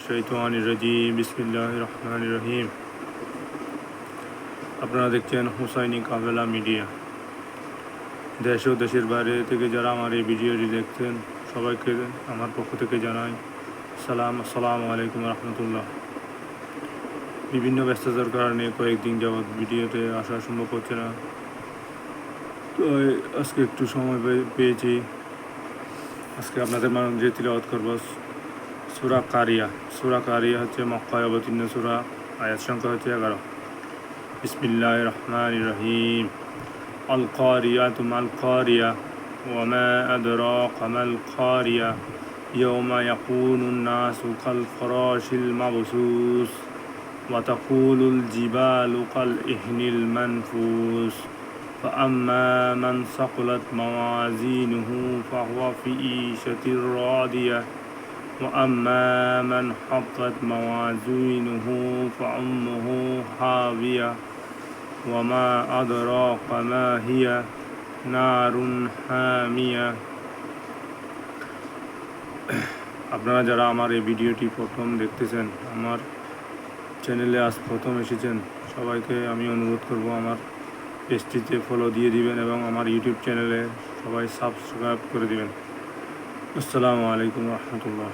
শাইতানির রাজিম। বিসমিল্লাহির রহমানির রহিম। আপনারা দেখছেন হুসাইনি কাফেলা মিডিয়া। দেশ ও দেশের বাইরে থেকে যারা আমার এই ভিডিওটি দেখছেন সবাইকে আমার পক্ষ থেকে জানাই আসসালামু আলাইকুম রহমতুল্লাহ। বিভিন্ন ব্যস্ততার কারণে কয়েকদিন যাবৎ ভিডিওতে আসা সম্ভব হচ্ছে না, তো আজকে একটু সময় পেয়েছি। আজকে আপনাদের মাঝে তিলাওয়াত করব সূরা কারিয়া। সূরা কারিয়া হচ্ছে মক্কায় অবতীর্ণ সূরা, আয়াত সংখ্যা হচ্ছে 11। বিসমিল্লাহির রহমানির রহিম। আল কারিয়াতু মাল কারিয়া ওয়া মা আদরাকা মাল কারিয়া ইয়াওমা ইয়াকুনুন নাসু কাল ফারাশিল মাবসুস ওয়া তাকুলুল জিবালু কাল ইহনিল মানফুস فأما من ثقلت موازينه فهو في عيشة راضية وأما من خفت موازينه فأمه هاوية وما أدراك ما هي نار حامية। আপনারা যারা আমার এই ভিডিওটি প্রথম দেখতেছেন, আমার চ্যানেলে আজ প্রথম এসেছেন, সবাইকে আমি অনুরোধ করব আমার পেজটিতে ফলো দিয়ে দিবেন এবং আমার ইউটিউব চ্যানেলে সবাই সাবস্ক্রাইব করে দিবেন। আসসালামু আলাইকুম রহমতুল্লাহ।